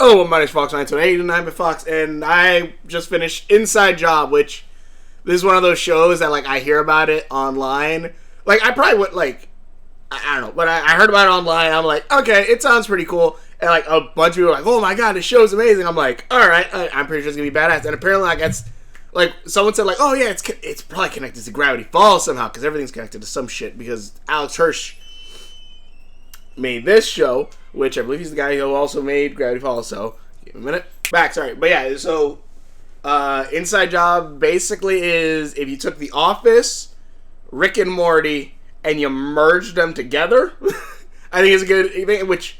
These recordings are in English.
Oh, my name's Fox928, Fox, and I just finished Inside Job, which this is one of those shows that, like, I hear about it online. Like, I probably would, like, I don't know, but I heard about it online. I'm like, okay, it sounds pretty cool. And, like, a bunch of people are like, oh my god, this show's amazing. I'm like, alright, I'm pretty sure it's gonna be badass. And apparently, like, it's, like, someone said, like, oh yeah, it's probably connected to Gravity Falls somehow, because everything's connected to some shit, because Alex Hirsch made this show, which I believe he's the guy who also made Gravity Falls, so give me a minute. Back, sorry. But yeah, so Inside Job basically is if you took The Office, Rick and Morty, and you merged them together. I think it's a good thing, which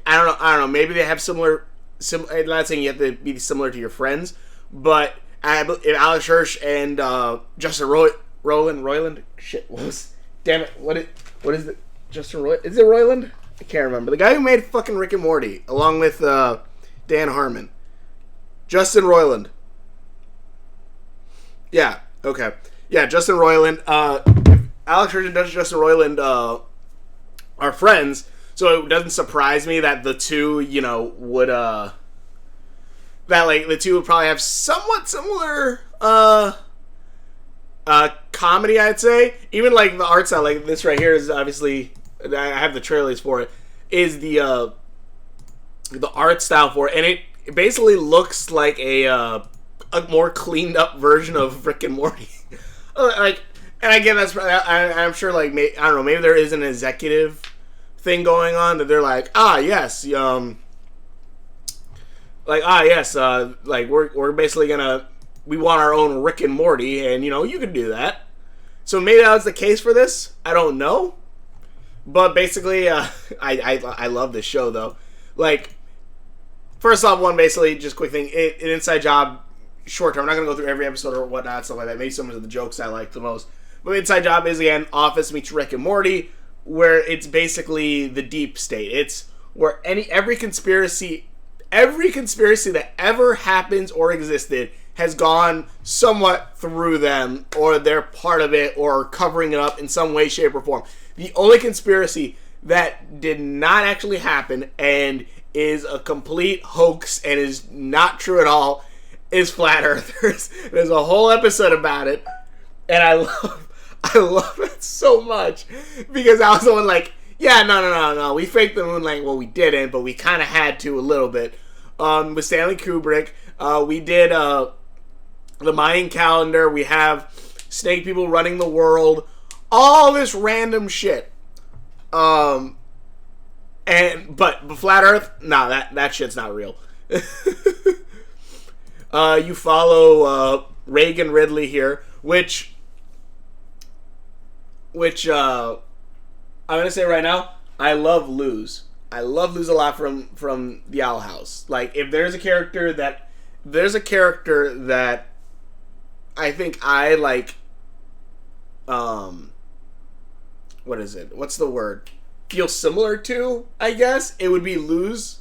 I don't know, maybe they have similar I'm not saying you have to be similar to your friends, but Alex Hirsch and Justin Roiland, shit, damn it, what is it? Justin Roiland? Is it Roiland? I can't remember. The guy who made fucking Rick and Morty, along with Dan Harmon. Justin Roiland. Yeah, okay. Yeah, Justin Roiland. Alex Hirsch and Justin Roiland are friends, so it doesn't surprise me that the two, would, that, like, the two would probably have somewhat similar, comedy, I'd say. Even, like, the art style, like, this right here is obviously, I have the trailers for it, is the art style for it, and it basically looks like a more cleaned up version of Rick and Morty. Like, and again, that's I'm sure, like, I don't know, maybe there is an executive thing going on that they're like, yes, like, we're basically gonna, we want our own Rick and Morty, and you can do that. So maybe that was the case for this. I don't know. But basically, I love this show, though. Like, first off, basically, just quick thing, an Inside Job, short term, I'm not going to go through every episode or whatnot, stuff like that. Maybe some of the jokes I like the most. But Inside Job is, again, Office meets Rick and Morty, where it's basically the deep state. It's where every conspiracy that ever happens or existed has gone somewhat through them, or they're part of it, or covering it up in some way, shape, or form. The only conspiracy that did not actually happen and is a complete hoax and is not true at all is Flat Earthers. There's a whole episode about it, and I love it so much, because I was the one like, yeah, no, we faked the moon landing. Well, we didn't, but we kind of had to a little bit. With Stanley Kubrick, we did the Mayan calendar. We have snake people running the world. All this random shit. But Flat Earth, nah, that shit's not real. You follow Reagan Ridley here, which I'm gonna say right now, I love Luz. I love Luz a lot from the Owl House. Like, if there's a character that I think I like, what is it? What's the word? Feel similar to, I guess, it would be Luz.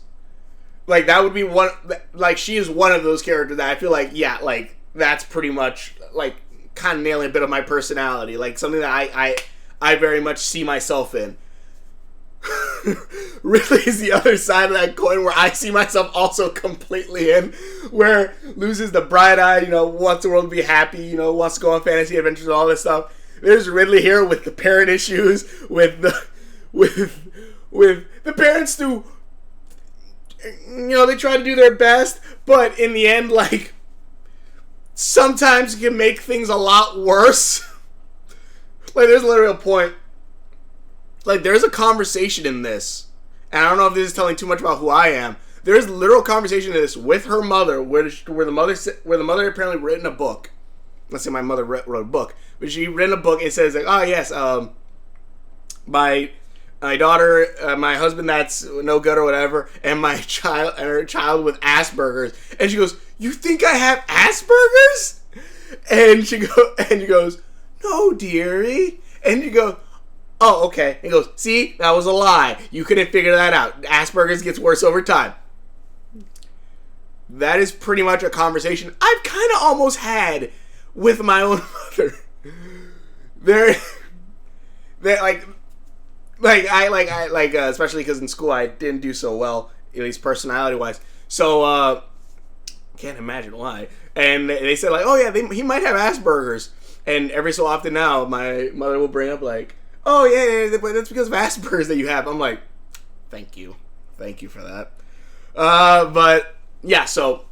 Like, that would be one, like, she is one of those characters that I feel like, yeah, like, that's pretty much, like, kind of nailing a bit of my personality. Like, something that I very much see myself in. Really is the other side of that coin, where I see myself also completely in, where Luz is the bright-eyed, wants the world to be happy, wants to go on fantasy adventures, all this stuff. There's Ridley here with the parent issues, with the parents who, they try to do their best, but in the end, like, sometimes you can make things a lot worse. Like, there's literally a point, like, there's a conversation in this, and I don't know if this is telling too much about who I am. There's literal conversation in this with her mother, where the mother apparently written a book. Let's say my mother wrote a book, but she written a book. It says, like, oh yes, my daughter, my husband that's no good or whatever, and her child with Asperger's. And she goes, "You think I have Asperger's?" And she goes, "No, dearie." And you go, "Oh, okay." He goes, "See, that was a lie. You couldn't figure that out. Asperger's gets worse over time." That is pretty much a conversation I've kind of almost had with my own mother. Especially because in school I didn't do so well at least personality-wise. So, can't imagine why. And they said, like, oh, yeah, he might have Asperger's. And every so often now, my mother will bring up, like, oh, yeah, that's because of Asperger's that you have. I'm like, thank you. Thank you for that. But, yeah, so,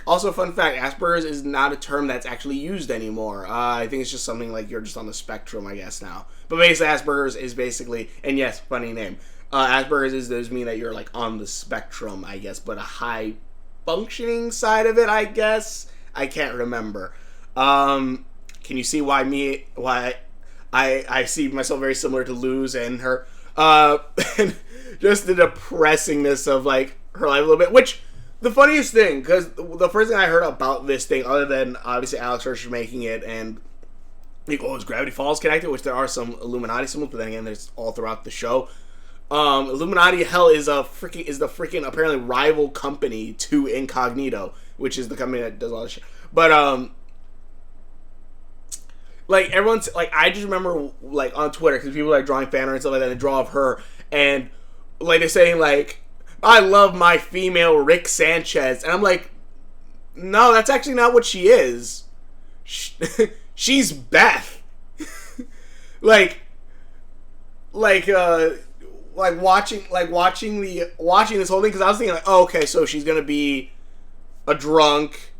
also fun fact, Asperger's is not a term that's actually used anymore. I think it's just something like you're just on the spectrum, I guess, now. But basically, Asperger's is basically, and yes, funny name. Asperger's does mean that you're, like, on the spectrum, I guess, but a high functioning side of it, I guess. I can't remember. Can you see why I see myself very similar to Luz and her? And just the depressingness of, like, her life a little bit. Which, the funniest thing, because the first thing I heard about this thing, other than, obviously, Alex Hirsch making it, and, like, oh, is Gravity Falls connected? Which there are some Illuminati symbols, but then again, there's all throughout the show. Illuminati, hell, is the freaking apparently rival company to Incognito, which is the company that does all this shit. But, like, everyone's, like, I just remember, like, on Twitter, because people are drawing fan art and stuff like that, and they draw of her, and, like, they're saying, like, I love my female Rick Sanchez, and I'm like, no, that's actually not what she is. She's Beth. like watching this whole thing, because I was thinking, like, oh, okay, so she's gonna be a drunk,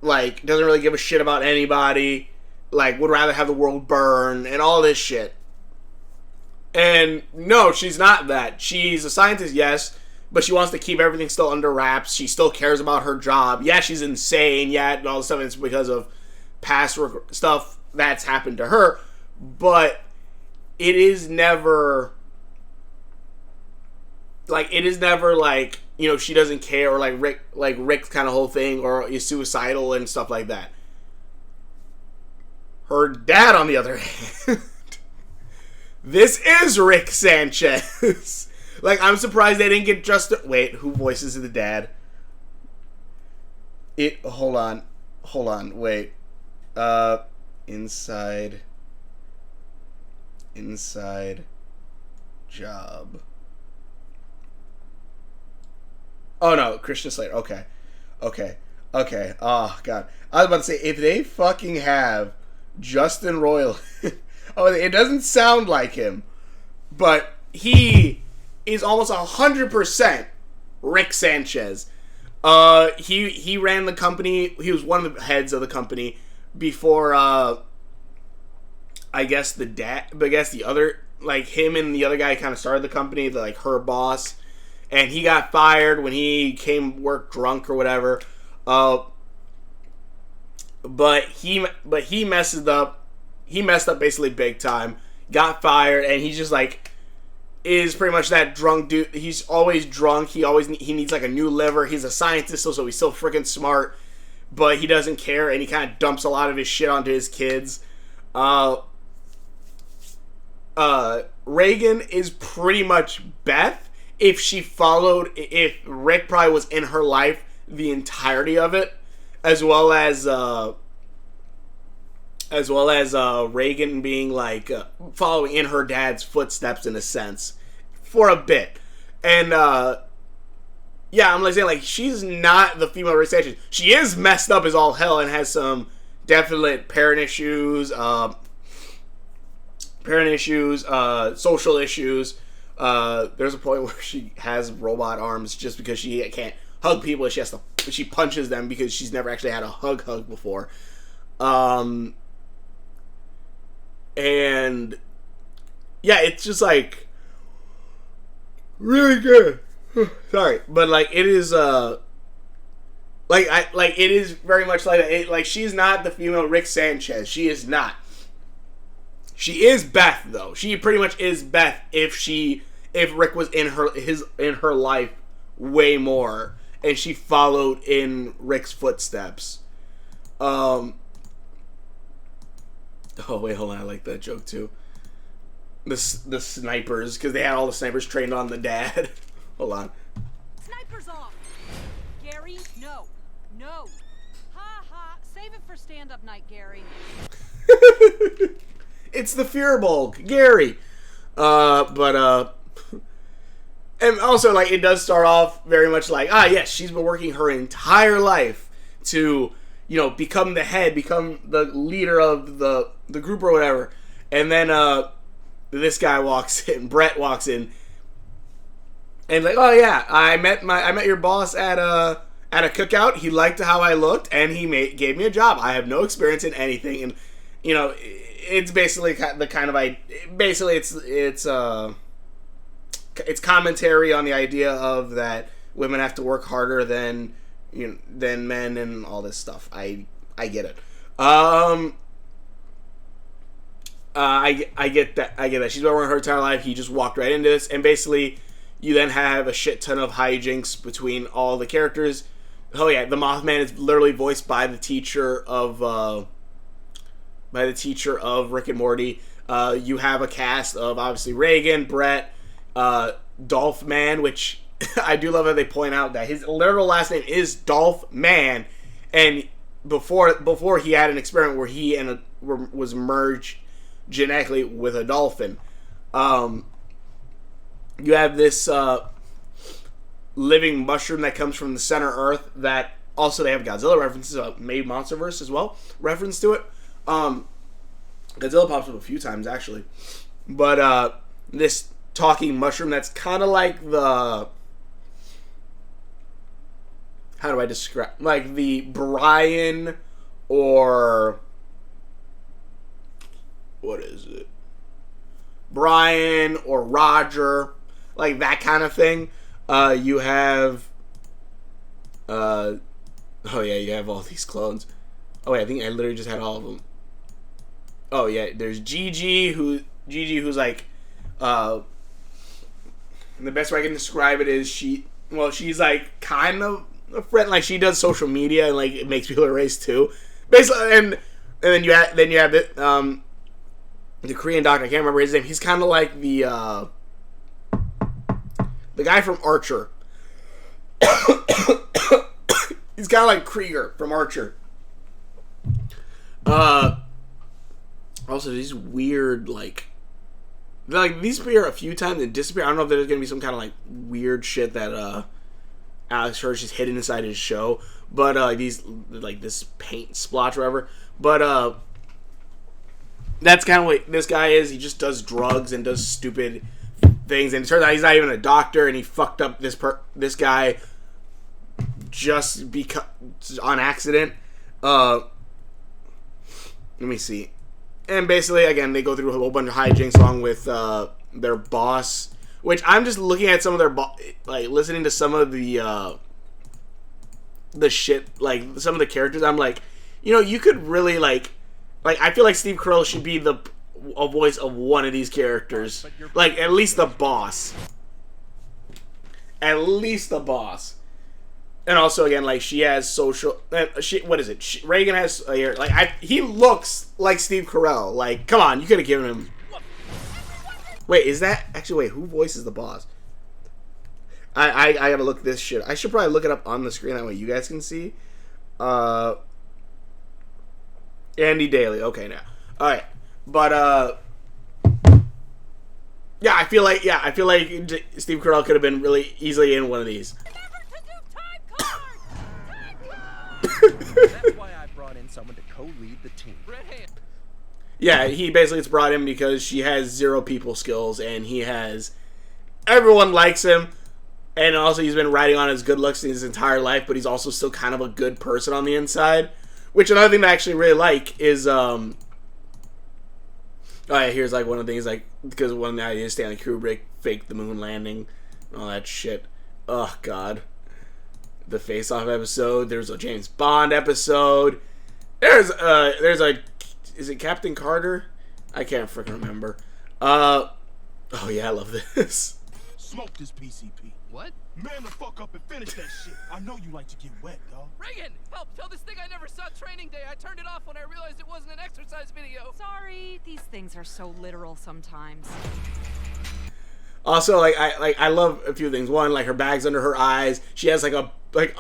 like, doesn't really give a shit about anybody, like, would rather have the world burn, and all this shit. And no, she's not that. She's a scientist, yes, but she wants to keep everything still under wraps. She still cares about her job. Yeah, she's insane, yeah, and all this stuff, and it's because of past stuff that's happened to her, but it is never, like, you know, she doesn't care, or Rick's kind of whole thing, or is suicidal and stuff like that. Her dad, on the other hand, this is Rick Sanchez. Like, I'm surprised they didn't get wait, who voices the dad? Hold on, wait. Inside job. Oh no, Christian Slater. Okay. Oh god, I was about to say, if they fucking have Justin Roiland, oh, it doesn't sound like him, but he is almost 100% Rick Sanchez. He ran the company. He was one of the heads of the company before. I guess the other, like, him and the other guy kind of started the company. Like, her boss, and he got fired when he came work drunk or whatever. But he messed up. He messed up basically big time. Got fired, and he's just like, is pretty much that drunk dude. He's always drunk. He needs like a new liver. He's a scientist, so he's so freaking smart, but he doesn't care, and he kind of dumps a lot of his shit onto his kids. Reagan is pretty much Beth if Rick probably was in her life the entirety of it, as well as Reagan being like following in her dad's footsteps in a sense for a bit. And yeah, I'm like saying, like, she's not the female Rick Sanchez. She is messed up as all hell and has some definite parent issues, social issues. There's a point where she has robot arms just because she can't hug people. She punches them because she's never actually had a hug before. And yeah, it's just like really good. Sorry, but like it is it is very much like that. Like, she's not the female Rick Sanchez. She is not. She is Beth though. She pretty much is Beth if Rick was in her life way more, and she followed in Rick's footsteps. Oh wait, hold on. I like that joke too. The snipers, because they had all the snipers trained on the dad. Hold on. Snipers off. Gary, no. Ha ha. Save it for stand-up night, Gary. It's the Fearbulk, Gary. But And also, like, it does start off very much like, yes, she's been working her entire life to, you know, become the head, become the leader of the group or whatever. And then this guy walks in, Brett walks in, and like, oh yeah, I met your boss at a cookout. He liked how I looked, and he gave me a job. I have no experience in anything, and you know, it's basically the kind of basically it's commentary on the idea of that women have to work harder than men and all this stuff. I get it. I get that. She's been working her entire life. He just walked right into this, and basically, you then have a shit ton of hijinks between all the characters. Oh yeah, the Mothman is literally voiced by the teacher of Rick and Morty. You have a cast of obviously Reagan, Brett, Dolph Man, which I do love that they point out that his literal last name is Dolph Man, and before he had an experiment where he was merged genetically with a dolphin. You have this living mushroom that comes from the center Earth that also they have Godzilla references, maybe Monsterverse as well, reference to it. Godzilla pops up a few times actually. But this talking mushroom that's kind of like the... How do I describe... Like the Brian or... What is it? Brian or Roger, like that kind of thing. You have, oh yeah, you have all these clones. Oh wait, I think I literally just had all of them. Oh yeah, there's Gigi who's like, the best way I can describe it is she's like kind of a friend, like she does social media and like it makes people erase too, basically, and then you have it, the Korean doctor, I can't remember his name. He's kind of like the guy from Archer. He's kind of like Krieger from Archer. Also, these weird, like these appear a few times and disappear. I don't know if there's going to be some kind of, like, weird shit that, Alex Hirsch is hidden inside his show. But, these, like, this paint splotch or whatever. But, that's kind of what this guy is. He just does drugs and does stupid things, and it turns out he's not even a doctor, and he fucked up this guy just because on accident. Let me see. And basically, again, they go through a whole bunch of hijinks along with their boss, which I'm just looking at some of their like listening to some of the shit, like some of the characters. I'm like, you know, you could really like I feel like Steve Carell should be a voice of one of these characters. Like, at least the boss. At least the boss. And also, again, like, she has social... what is it? Reagan has... he looks like Steve Carell. Like, come on, you could have given him... Wait, is that... Actually, wait, who voices the boss? I gotta look this shit. I should probably look it up on the screen. That way you guys can see. Andy Daly. Okay, now. Alright. But, yeah, I feel like Steve Carell could have been really easily in one of these. That's why I brought in someone to co-lead the team. Yeah, he basically gets brought in because she has 0 people skills, and everyone likes him, and also he's been riding on his good looks his entire life, but he's also still kind of a good person on the inside. Which another thing that I actually really like is, oh yeah, here's like one of the things, like, because one of the ideas Stanley Kubrick faked the moon landing and all that shit. Oh god. The Face Off episode, there's a James Bond episode. There's a, is it Captain Carter? I can't freaking remember. Oh yeah, I love this. Smoke this PCP. What? Man the fuck up and finish that shit. I know you like to get wet, dog. Reagan, help! Tell this thing I never saw training day. I turned it off when I realized it wasn't an exercise video. Sorry, these things are so literal sometimes. Also, I love a few things. One, like her bag's under her eyes. She has like a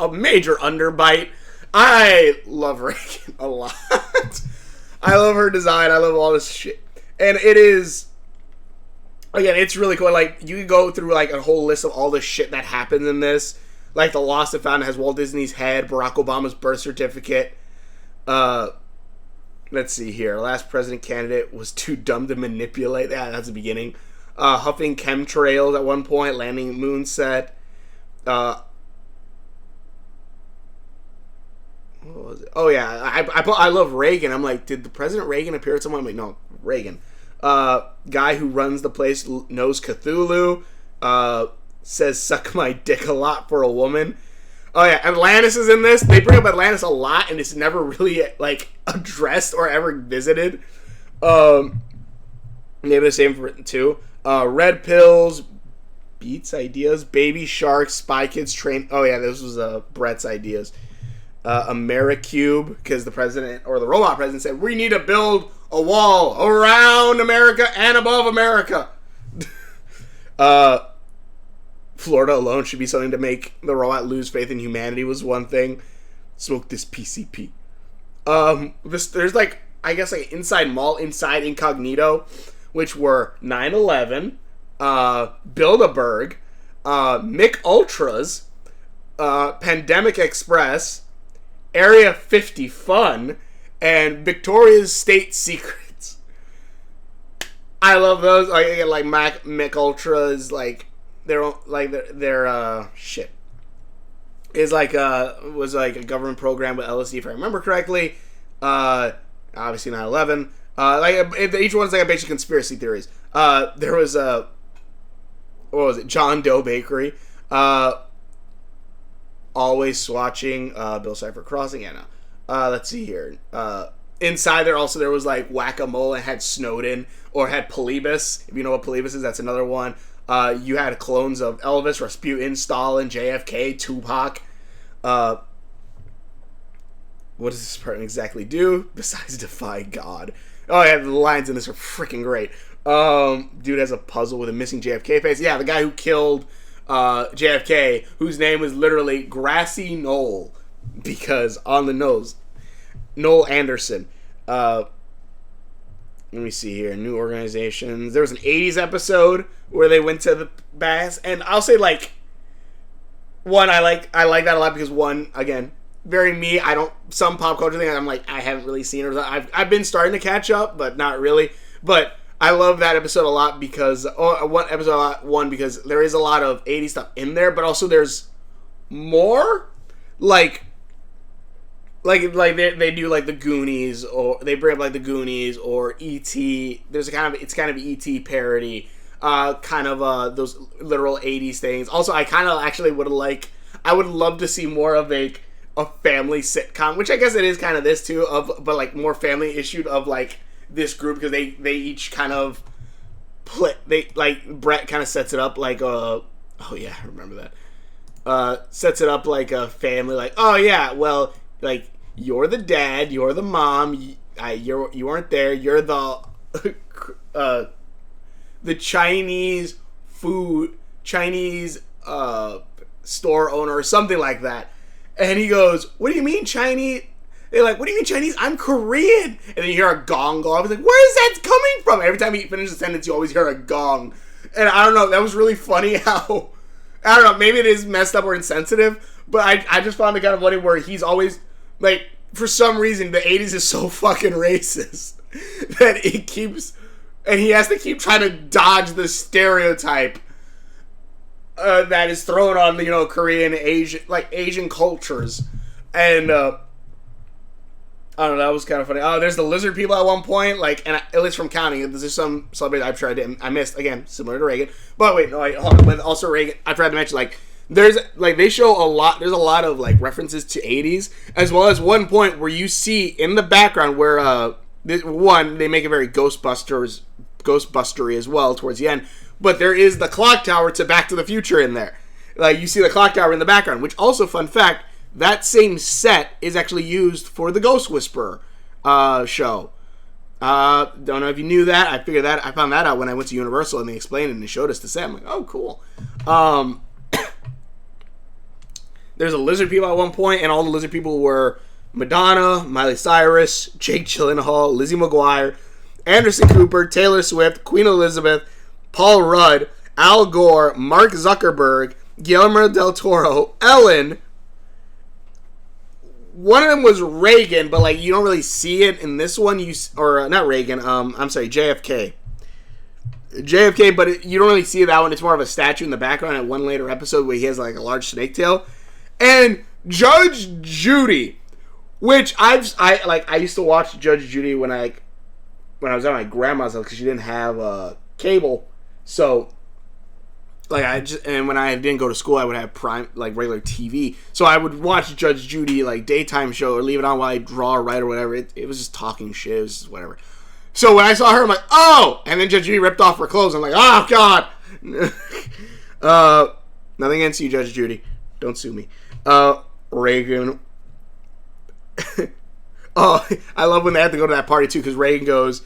major underbite. I love Reagan a lot. I love her design. I love all this shit. And it is again, it's really cool. Like, you can go through, like, a whole list of all the shit that happens in this. Like, the Lost and Found has Walt Disney's head, Barack Obama's birth certificate. Let's see here. Last president candidate was too dumb to manipulate. Yeah, that's the beginning. Huffing chemtrails at one point, landing moon set. What was it? Oh, yeah. I love Reagan. I'm like, did the President Reagan appear at someone? I'm like, no, Reagan. Guy who runs the place knows Cthulhu. Says suck my dick a lot for a woman. Oh yeah, Atlantis is in this. They bring up Atlantis a lot, and it's never really like addressed or ever visited. Maybe the same for it too. Red pills, Beats ideas, baby sharks, Spy Kids train. Oh yeah, this was Brett's ideas. Americube, because the president or the robot president said we need to build a wall around America and above America. Florida alone should be something to make the robot lose faith in humanity was one thing. Smoke this PCP. There's like, I guess, like Inside Mall, Inside Incognito, which were 9/11, Bilderberg, Mick Ultras, Pandemic Express, Area 50 Fun, and Victoria's State Secrets. I love those. Like Mick Ultras, like their shit is like was like a government program with LSD, if I remember correctly. Obviously 9/11. Like each one's like a basic conspiracy theories. There was what was it? John Doe Bakery. Always swatching. Bill Cipher Crossing. Yeah, no. Let's see here. Inside there also there was like Whack-A-Mole and had Snowden or had Polybus. If you know what Polybus is, that's another one. You had clones of Elvis, Rasputin, Stalin, JFK, Tupac. What does this person exactly do besides defy God? Oh yeah, the lines in this are freaking great. Dude has a puzzle with a missing JFK face. Yeah, the guy who killed JFK, whose name was literally Grassy Knoll, because on the nose, Noel Anderson. Let me see here. New organizations. There was an 80s episode where they went to the bass, and I'll say like one, I like that a lot because one, again, very me. I don't, some pop culture thing I'm like, I haven't really seen it. I've been starting to catch up, but not really. But I love that episode a lot because because there is a lot of 80s stuff in there, but also there's more like they do like the Goonies, or they bring up like the Goonies or E.T. There's it's kind of E.T. parody, kind of those literal 80s things. Also, I kind of actually I would love to see more of a family sitcom, which I guess it is kind of this too, but like more family issued of like this group, because they each kind of play, Brett kind of sets it up like oh yeah, I remember that. Sets it up like a family, like, oh yeah, well, like, you're the dad, you're the mom, you weren't there, you're the the Chinese store owner or something like that. And he goes, what do you mean Chinese? They're like, what do you mean Chinese? I'm Korean. And then you hear a gong go off. He's like, where is that coming from? Every time he finishes a sentence, you always hear a gong. And I don't know, that was really funny how, I don't know, maybe it is messed up or insensitive, but I just found it kind of funny where he's always, like, for some reason, the 80s is so fucking racist that it keeps, and he has to keep trying to dodge the stereotype that is thrown on, you know, Korean, Asian cultures. And, I don't know, that was kind of funny. Oh, there's the lizard people at one point, like, and at least from counting, there's some celebrities I've tried to, I missed, again, similar to Reagan, but wait, no, hold on, with also Reagan, I tried to mention, like, there's, like, they show there's a lot of, like, references to 80s, as well as one point where you see in the background where, they make it very Ghostbustery as well towards the end, but there is the clock tower to Back to the Future in there. Like, you see the clock tower in the background, which also, fun fact, that same set is actually used for the Ghost Whisperer show. Don't know if you knew that. I found that out when I went to Universal and they explained it and they showed us the set. I'm like, oh, cool. There's a lizard people at one point, and all the lizard people were Madonna, Miley Cyrus, Jake Gyllenhaal, Lizzie McGuire, Anderson Cooper, Taylor Swift, Queen Elizabeth, Paul Rudd, Al Gore, Mark Zuckerberg, Guillermo del Toro, Ellen. One of them was Reagan, but like you don't really see it in this one. Not Reagan. I'm sorry, JFK. JFK, but you don't really see that one. It's more of a statue in the background at one later episode where he has like a large snake tail. And Judge Judy, which I used to watch Judge Judy when I was at my grandma's house because she didn't have cable. So and when I didn't go to school, I would have regular TV. So I would watch Judge Judy daytime show or leave it on while I draw or write or whatever. It was just talking shit. It was just whatever. So when I saw her, I'm like, oh! And then Judge Judy ripped off her clothes. I'm like, oh, God! Nothing against you, Judge Judy. Don't sue me. Reagan. Oh, I love when they have to go to that party, too, because Reagan goes,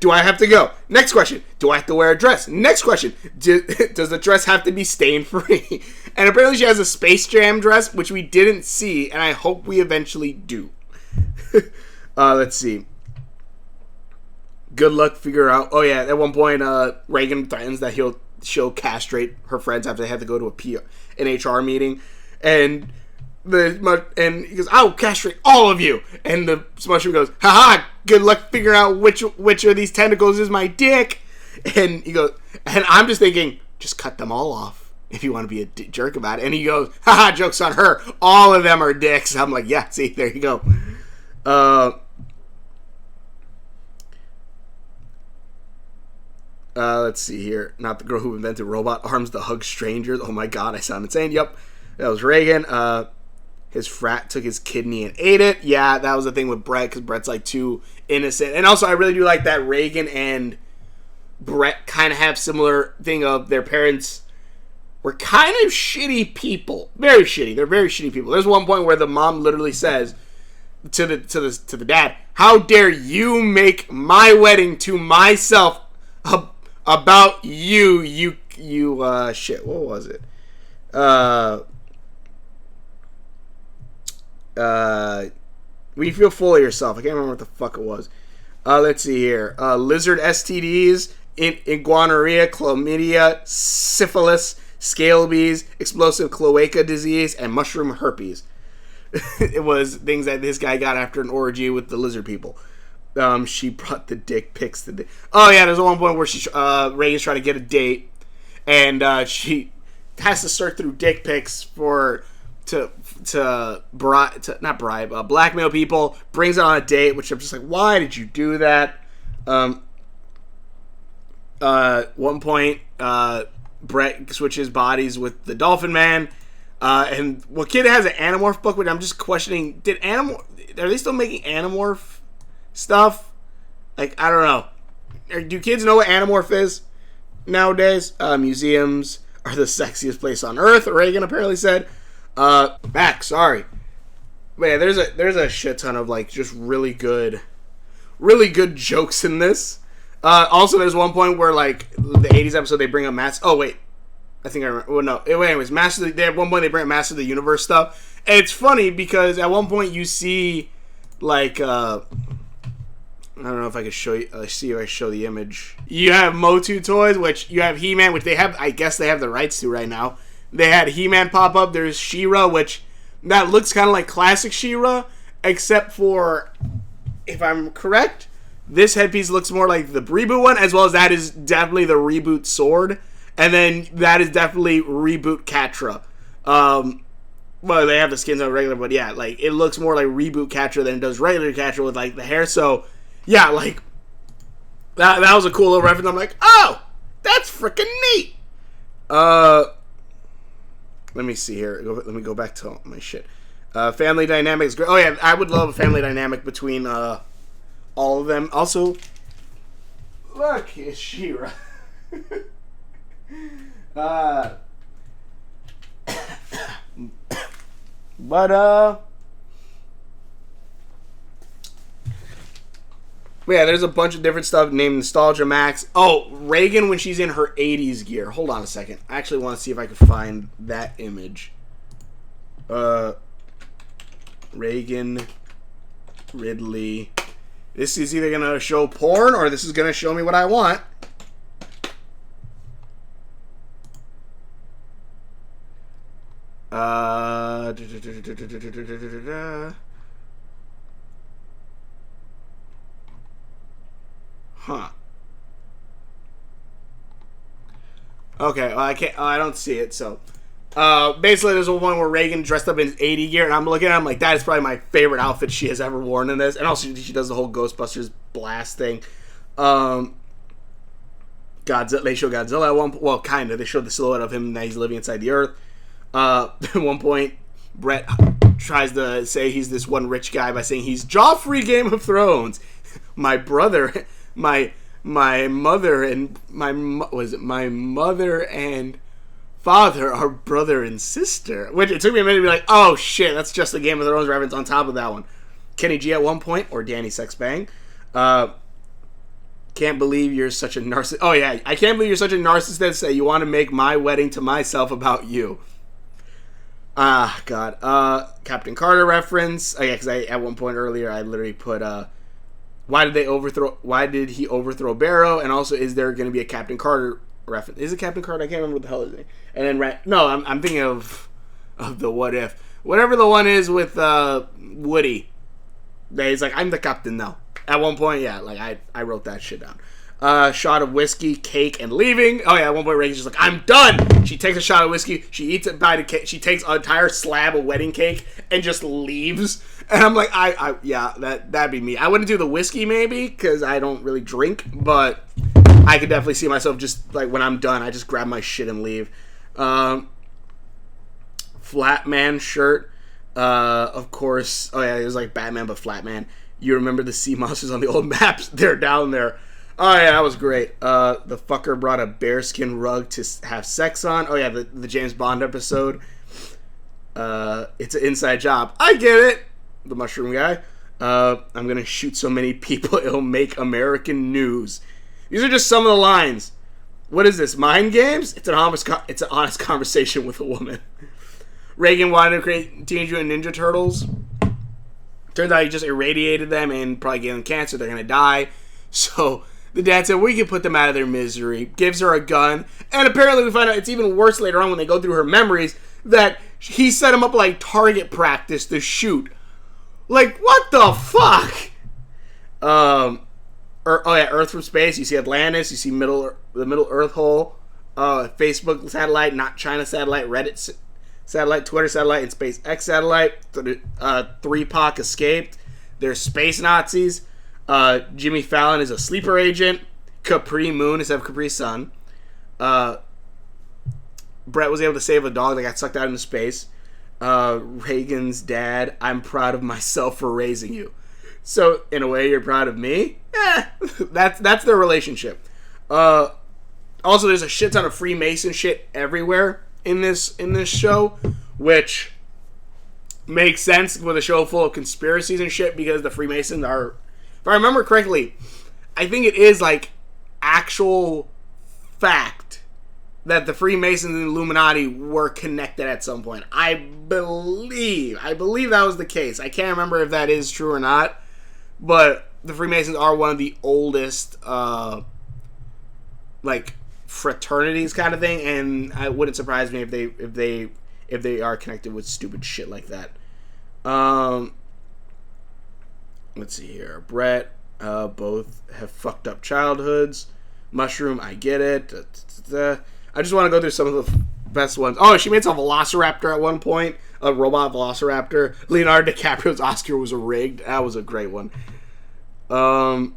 do I have to go? Next question. Do I have to wear a dress? Next question. Does the dress have to be stain-free? And apparently she has a Space Jam dress, which we didn't see, and I hope we eventually do. Let's see. Good luck figure out. Oh yeah, at one point Reagan threatens that she'll castrate her friends after they have to go to an HR meeting, and he goes, "I'll castrate all of you." And the mushroom goes, "Haha! Good luck figuring out which of these tentacles is my dick." And he goes, and I'm just thinking, just cut them all off if you want to be a jerk about it. And he goes, "Haha! Joke's on her. All of them are dicks." I'm like, yeah, see, there you go. Let's see here. Not the girl who invented robot arms to hug strangers. Oh my god, I sound insane. Yep, that was Reagan. His frat took his kidney and ate it. Yeah, that was the thing with Brett, because Brett's too innocent. And also, I really do like that Reagan and Brett kind of have similar thing of their parents were kind of shitty people. Very shitty. They're very shitty people. There's one point where the mom literally says to the dad, "How dare you make my wedding to myself about you shit." What was it? When you feel full of yourself. I can't remember what the fuck it was. Let's see here. Lizard STDs, iguanorrhea, chlamydia, syphilis, scabies, explosive cloaca disease, and mushroom herpes. It was things that this guy got after an orgy with the lizard people. She brought the dick pics. Oh yeah, there's one point where Reagan's trying to get a date, and she has to search through dick pics to blackmail people. Brings it on a date, which I'm just like, why did you do that? One point, Brett switches bodies with the Dolphin Man, and Kid has an Animorph book, which I'm just questioning. Are they still making Animorph stuff? I don't know. Do kids know what Animorph is nowadays? Museums are the sexiest place on earth, Reagan apparently said. Back, sorry. But yeah, there's a shit ton of just really good jokes in this. Also, there's one point where the 80s episode they bring up Oh wait, I think I remember. Well, no. Anyways, at one point they bring up Master of the Universe stuff, and it's funny because at one point you see I don't know if I can show you. See if I show the image. You have Motu toys, which you have He-Man, which they have. I guess they have the rights to right now. They had He-Man pop up. There's She-Ra, which that looks kind of like classic She-Ra, except for, if I'm correct, this headpiece looks more like the reboot one, as well as that is definitely the reboot sword, and then that is definitely reboot Catra. Well, they have the skins on regular, but yeah, it looks more like reboot Catra than it does regular Catra with the hair. So yeah, that was a cool little reference. I'm like, oh, that's freaking neat. Let me see here. Let me go back to my shit. Family dynamic is great. Oh yeah, I would love a family dynamic between all of them. Also, look, it's She-Ra. Yeah, there's a bunch of different stuff named Nostalgia Max. Oh, Reagan when she's in her 80s gear. Hold on a second. I actually want to see if I can find that image. Reagan, Ridley. This is either going to show porn or this is going to show me what I want. Huh. Okay, well, I can't. I don't see it. So, basically, there's one where Reagan dressed up in his 80 gear, and I'm looking at him like that is probably my favorite outfit she has ever worn in this. And also, she does the whole Ghostbusters blast thing. Godzilla. They show Godzilla at one point. Well, kind of. They showed the silhouette of him that he's living inside the Earth. At one point, Brett tries to say he's this one rich guy by saying he's Joffrey Game of Thrones. My brother, my mother and my mother and father are brother and sister. Which it took me a minute to be like, oh shit, that's just a Game of Thrones reference on top of that one. Kenny G at one point, or Danny Sexbang. Can't believe you're such a narcissist. Oh yeah, I can't believe you're such a narcissist that you want to make my wedding to myself about you. Ah, God. Captain Carter reference. Oh yeah, because at one point earlier I literally put why did he overthrow Barrow? And also, is there going to be a Captain Carter reference? Is it Captain Carter? I can't remember what the hell is it. And then I'm thinking of the What If. Whatever the one is with Woody. That he's like, I'm the captain now. At one point, yeah, like I wrote that shit down. Shot of whiskey, cake, and leaving. Oh yeah, at one point Reagan's just like, I'm done. She takes a shot of whiskey, she eats it by the cake, she takes an entire slab of wedding cake and just leaves. And I'm like, yeah, that'd be me. I wouldn't do the whiskey maybe because I don't really drink, but I could definitely see myself just like when I'm done, I just grab my shit and leave. Flat man shirt. Of course. Oh yeah, it was like Batman but Flat Man. You remember the sea monsters on the old maps? They're down there. Oh yeah, that was great. The fucker brought a bearskin rug to have sex on. Oh yeah, the James Bond episode. It's an inside job. I get it. The mushroom guy. I'm gonna shoot so many people it'll make American news. These are just some of the lines. What is this? Mind games? It's an honest conversation with a woman. Reagan wanted to create Teenage Mutant Ninja Turtles. Turns out he just irradiated them and probably gave them cancer. They're gonna die. So the dad said, we can put them out of their misery. Gives her a gun. And apparently we find out it's even worse later on when they go through her memories that he set him up like target practice to shoot. Like, what the fuck? Earth from space. You see Atlantis. You see the middle Earth hole. Facebook satellite, not China satellite. Reddit satellite, Twitter satellite, and SpaceX satellite. 3PAC escaped. There's space Nazis. Jimmy Fallon is a sleeper agent. Capri Moon instead of Capri Sun. Brett was able to save a dog that got sucked out into space. Reagan's dad, I'm proud of myself for raising you. So, in a way, you're proud of me? That's their relationship. Also, there's a shit ton of Freemason shit everywhere in this show, which makes sense with a show full of conspiracies and shit because the Freemasons are, if I remember correctly, I think it is like actual fact that the Freemasons and Illuminati were connected at some point. I believe that was the case. I can't remember if that is true or not, but the Freemasons are one of the oldest like fraternities kind of thing, and it wouldn't surprise me if they are connected with stupid shit like that. Let's see here. Brett, both have fucked up childhoods. Mushroom, I get it. I just want to go through some of the best ones. Oh, she made some velociraptor at one point. A robot velociraptor. Leonardo DiCaprio's Oscar was rigged. That was a great one. Mom,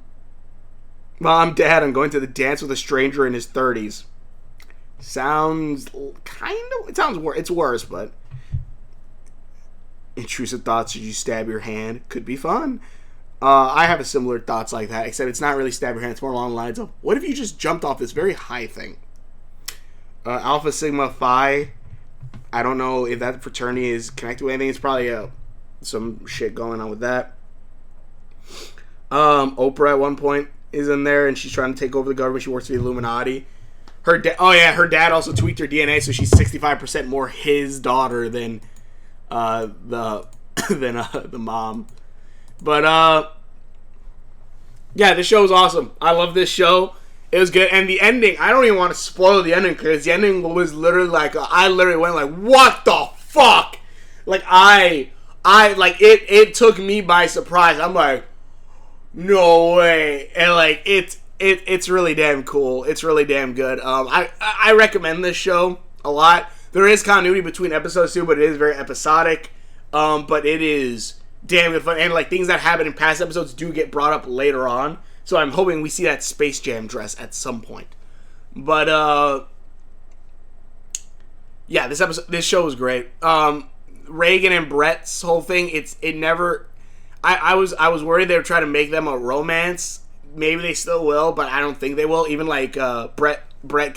Dad, I'm going to the dance with a stranger in his 30s. Sounds it's worse, but intrusive thoughts. Should you stab your hand? Could be fun. I have a similar thoughts like that, except it's not really stab your hand. It's more along the lines of, what if you just jumped off this very high thing? Alpha Sigma Phi. I don't know if that fraternity is connected with anything. It's probably some shit going on with that. Oprah at one point is in there, and she's trying to take over the government. She works for the Illuminati. Her dad also tweaked her DNA, so she's 65% more his daughter than the mom. But yeah, this show is awesome. I love this show. It was good, and the ending, I don't even want to spoil the ending because the ending was literally like I literally went like, what the fuck? Like I like it took me by surprise. I'm like, no way. And like it's really damn cool. It's really damn good. I recommend this show a lot. There is continuity between episodes too, but it is very episodic. But it is damn good fun, and like things that happen in past episodes do get brought up later on. So I'm hoping we see that Space Jam dress at some point. But yeah, this show was great. Reagan and Brett's whole thing, it never. I was worried they were trying to make them a romance. Maybe they still will, but I don't think they will. Even like Brett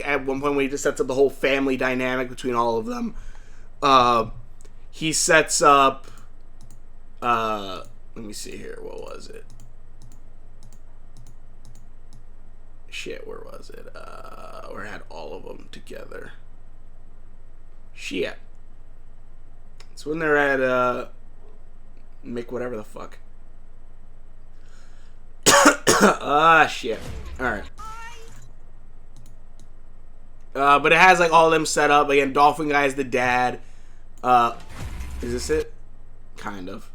at one point when he just sets up the whole family dynamic between all of them. He sets up. Let me see here. What was it? Shit, where was it? Where I had all of them together. Shit. It's when they're at make whatever the fuck. Shit. Alright. But it has like all of them set up. Again, Dolphin Guy's the dad. Is this it? Kind of.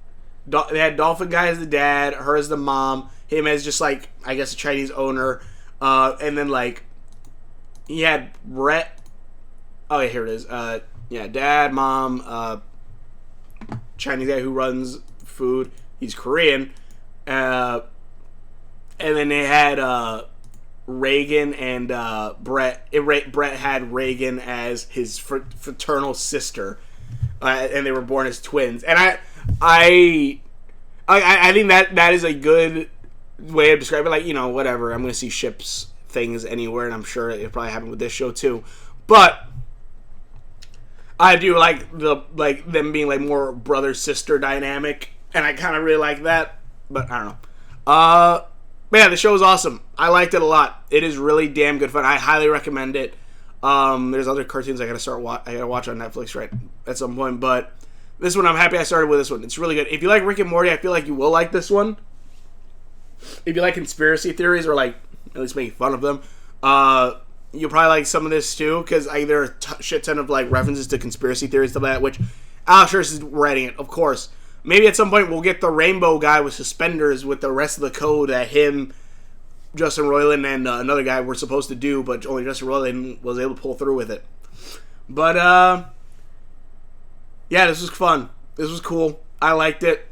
They had Dolphin Guy as the dad, her as the mom, him as just like, I guess, a Chinese owner. And then like, he had Brett. Oh yeah, here it is. Yeah, dad, mom, Chinese guy who runs food. He's Korean. And then they had Reagan and Brett. Brett had Reagan as his fraternal sister, and they were born as twins. And I think that is a good way of describing it. Like, you know, whatever. I'm gonna see ships things anywhere, and I'm sure it probably happened with this show too. But I do like them being like more brother sister dynamic, and I kind of really like that. But I don't know. But yeah, the show is awesome. I liked it a lot. It is really damn good fun. I highly recommend it. There's other cartoons I gotta watch on Netflix right at some point, but this one I'm happy I started with this one. It's really good. If you like Rick and Morty, I feel like you will like this one. If you like conspiracy theories or like at least making fun of them, you'll probably like some of this too, because there are a shit ton of like references to conspiracy theories stuff like that, which Alex Hirsch is writing it, of course. Maybe at some point we'll get the rainbow guy with suspenders with the rest of the code that him, Justin Roiland, and another guy were supposed to do, but only Justin Roiland was able to pull through with it. But, yeah, this was fun. This was cool. I liked it.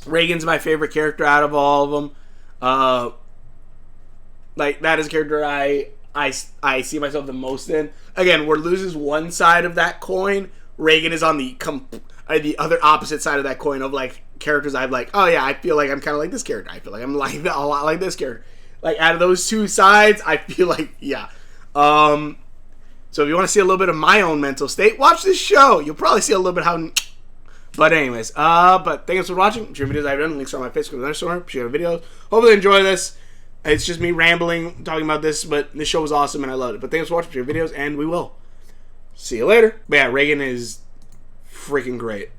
Reagan's my favorite character out of all of them. Like, that is a character I see myself the most in. Again, where loses one side of that coin, Reagan is on the other opposite side of that coin of like characters I'm like, oh yeah, I feel like I'm kind of like this character. I feel like I'm like a lot like this character. Like out of those two sides, I feel like yeah. So if you want to see a little bit of my own mental state, watch this show. You'll probably see a little bit how. But anyways, but thanks for watching. Share videos I've done. Links are on my Facebook and somewhere. Share videos. Hopefully you enjoy this. It's just me rambling, talking about this, but this show was awesome and I loved it. But thanks for watching. Share videos, and we will see you later. But yeah, Reagan is freaking great.